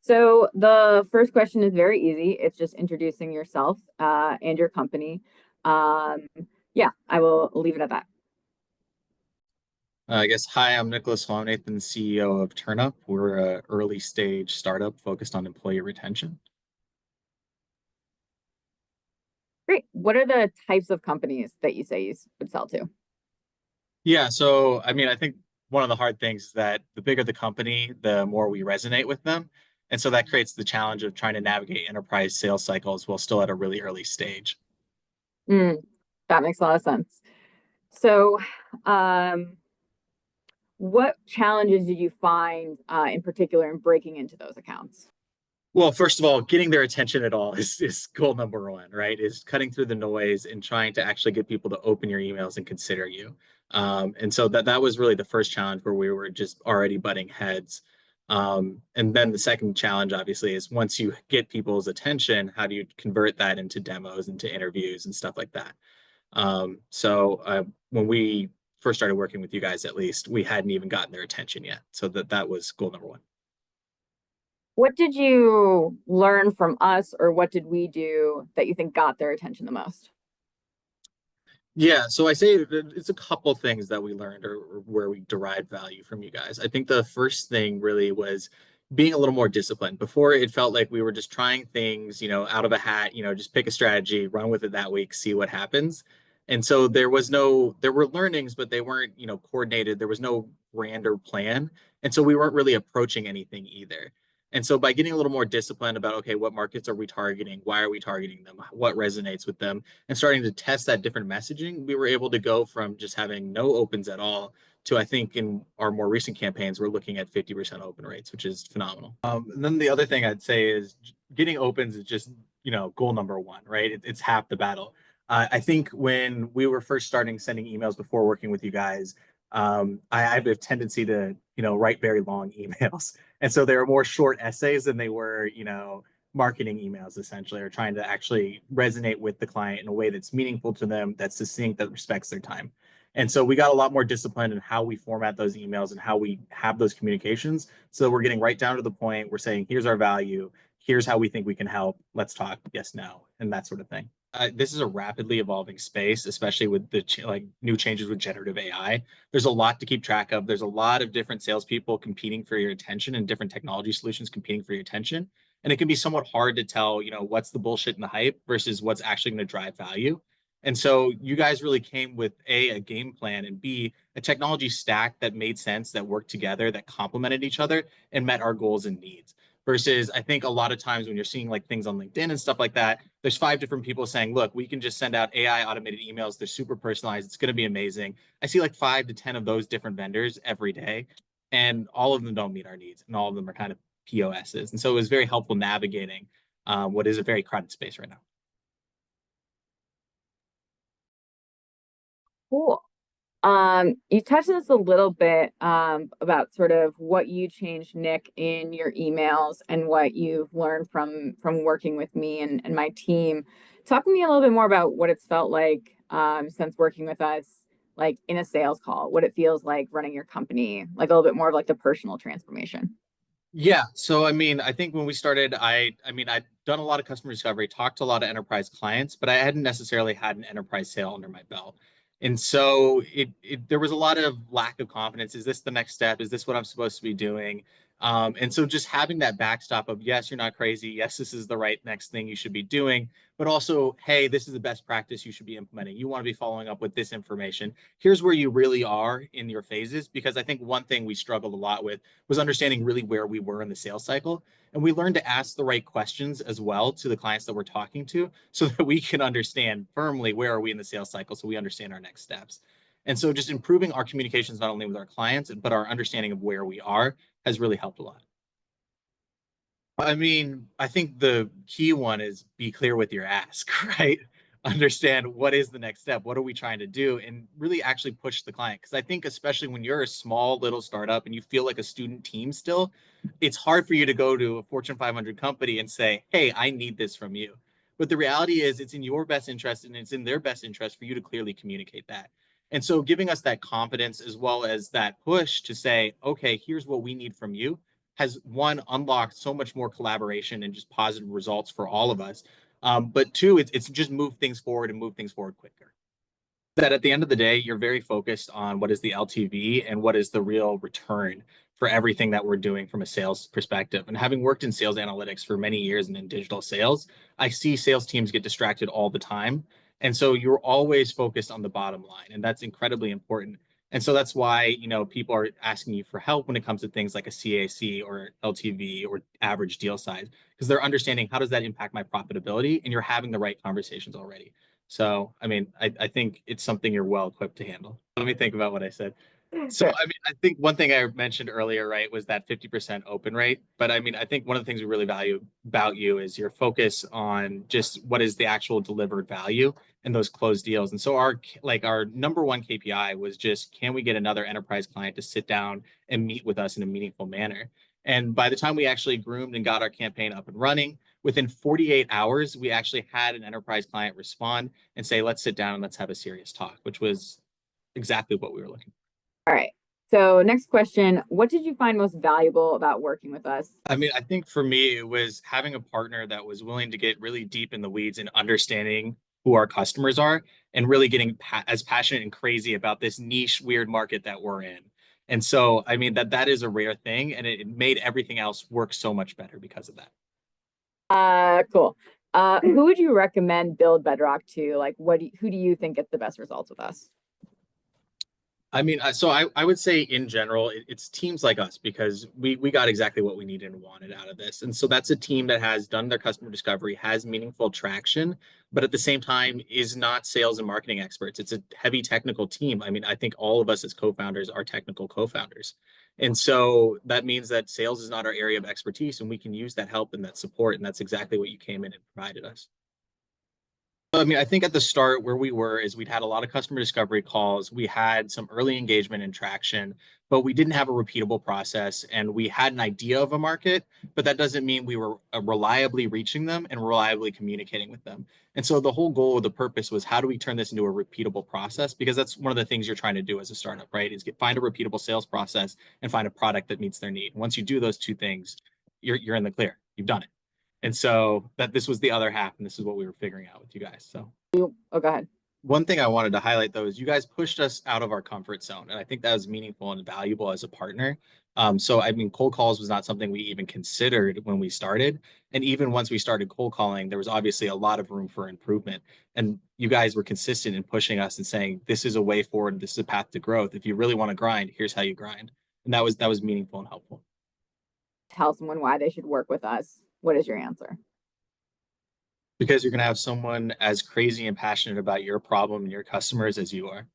So the first question is very easy. It's just introducing yourself and your company. Um, yeah, I will leave it at that. I guess, hi, I'm Nicholas Swaminathan, CEO of TurnUp. We're an early stage startup focused on employee retention. Great. What are the types of companies that you say you would sell to? Yeah, so I think one of the hard things is that the bigger the company, the more we resonate with them. And so that creates the challenge of trying to navigate enterprise sales cycles while still at a really early stage. Mm, that makes a lot of sense. So, um, what challenges did you find in particular in breaking into those accounts? Well, first of all, getting their attention at all is goal number one, right? Is cutting through the noise and trying to actually get people to open your emails and consider you. And so that was really the first challenge where we were just already butting heads. And then the second challenge, obviously, is once you get people's attention, how do you convert that into demos, into interviews, and stuff like that? When we first started working with you guys, at least, we hadn't even gotten their attention yet. So that was goal number one. What did you learn from us, or what did we do that you think got their attention the most? Yeah, so I say it's a couple things that we learned or where we derived value from you guys. I think the first thing really was being a little more disciplined. Before it felt like we were just trying things, out of a hat, just pick a strategy, run with it that week, see what happens. And so there were learnings, but they weren't, coordinated. There was no grander plan. And so we weren't really approaching anything either. And so by getting a little more disciplined about, okay, what markets are we targeting? Why are we targeting them? What resonates with them? And starting to test that different messaging, we were able to go from just having no opens at all to, I think, in our more recent campaigns, we're looking at 50% open rates, which is phenomenal. And then the other thing I'd say is getting opens is just, goal number one, right? It's half the battle. I think when we were first starting sending emails before working with you guys, I have a tendency to, write very long emails. And so they were more short essays than they were, marketing emails essentially, or trying to actually resonate with the client in a way that's meaningful to them, that's succinct, that respects their time. And so we got a lot more disciplined in how we format those emails and how we have those communications. So we're getting right down to the point. We're saying, here's our value. Here's how we think we can help. Let's talk. Yes, no, and that sort of thing. This is a rapidly evolving space, especially with the new changes with generative AI. There's a lot to keep track of. There's a lot of different salespeople competing for your attention and different technology solutions competing for your attention. And it can be somewhat hard to tell, what's the bullshit and the hype versus what's actually going to drive value. And so you guys really came with a game plan, and B, a technology stack that made sense, that worked together, that complemented each other and met our goals and needs. Versus, I think a lot of times when you're seeing like things on LinkedIn and stuff like that, there's five different people saying, look, we can just send out AI automated emails. They're super personalized. It's going to be amazing. I see like 5 to 10 of those different vendors every day, and all of them don't meet our needs, and all of them are kind of POSs. And so it was very helpful navigating what is a very crowded space right now. Cool. You touched on this a little bit about sort of what you changed, Nick, in your emails and what you've learned from working with me and my team. Talk to me a little bit more about what it's felt like since working with us, like in a sales call, what it feels like running your company, like a little bit more of like the personal transformation. Yeah. So I think when we started, I'd done a lot of customer discovery, talked to a lot of enterprise clients, but I hadn't necessarily had an enterprise sale under my belt. And so there was a lot of lack of confidence. Is this the next step? Is this what I'm supposed to be doing? And so just having that backstop of, yes, you're not crazy. Yes, this is the right next thing you should be doing, but also, hey, this is the best practice you should be implementing. You want to be following up with this information. Here's where you really are in your phases. Because I think one thing we struggled a lot with was understanding really where we were in the sales cycle. And we learned to ask the right questions as well to the clients that we're talking to, so that we can understand firmly where are we in the sales cycle, so we understand our next steps. And so just improving our communications, not only with our clients, but our understanding of where we are, has really helped a lot. I think the key one is be clear with your ask, right? Understand what is the next step, what are we trying to do, and really actually push the client. Because I think, especially when you're a small little startup and you feel like a student team still, it's hard for you to go to a Fortune 500 company and say, hey, I need this from you. But the reality is, it's in your best interest and it's in their best interest for you to clearly communicate that. And so, giving us that confidence as well as that push to say, okay, here's what we need from you, has one unlocked so much more collaboration and just positive results for all of us. But two, it's just move things forward and move things forward quicker. That at the end of the day, you're very focused on what is the LTV and what is the real return for everything that we're doing from a sales perspective. And having worked in sales analytics for many years and in digital sales, I see sales teams get distracted all the time. And so you're always focused on the bottom line, and that's incredibly important. And so that's why, people are asking you for help when it comes to things like a CAC or LTV or average deal size, because they're understanding how does that impact my profitability, and you're having the right conversations already. So, I mean, I think it's something you're well equipped to handle. Let me think about what I said. So, Sure. I mean, I think one thing I mentioned earlier, right, was that 50% open rate. But I mean, I think one of the things we really value about you is your focus on just what is the actual delivered value in those closed deals. And so our number one KPI was just, can we get another enterprise client to sit down and meet with us in a meaningful manner? And by the time we actually groomed and got our campaign up and running, within 48 hours, we actually had an enterprise client respond and say, let's sit down and let's have a serious talk, which was exactly what we were looking for. All right. So next question, what did you find most valuable about working with us? I mean, I think for me, it was having a partner that was willing to get really deep in the weeds and understanding who our customers are and really getting as passionate and crazy about this niche, weird market that we're in. And so, I mean, that is a rare thing, and it made everything else work so much better because of that. Cool. Who would you recommend build Bedrock to? Like, who do you think gets the best results with us? I mean, so I would say in general, it's teams like us because we got exactly what we needed and wanted out of this. And so that's a team that has done their customer discovery, has meaningful traction, but at the same time is not sales and marketing experts. It's a heavy technical team. I mean, I think all of us as co-founders are technical co-founders. And so that means that sales is not our area of expertise, and we can use that help and that support. And that's exactly what you came in and provided us. I mean, I think at the start where we were is we'd had a lot of customer discovery calls. We had some early engagement and traction, but we didn't have a repeatable process. And we had an idea of a market, but that doesn't mean we were reliably reaching them and reliably communicating with them. And so the whole goal of the purpose was how do we turn this into a repeatable process? Because that's one of the things you're trying to do as a startup, right? Is find a repeatable sales process and find a product that meets their need. Once you do those two things, you're in the clear. You've done it. And so that this was the other half, and this is what we were figuring out with you guys. So Oh, go ahead. one thing I wanted to highlight though is you guys pushed us out of our comfort zone, and I think that was meaningful and valuable as a partner. So I mean, cold calls was not something we even considered when we started, and even once we started cold calling, there was obviously a lot of room for improvement. And you guys were consistent in pushing us and saying, "This is a way forward. This is a path to growth. If you really want to grind, here's how you grind." And that was meaningful and helpful. Tell someone why they should work with us. What is your answer? Because you're going to have someone as crazy and passionate about your problem and your customers as you are.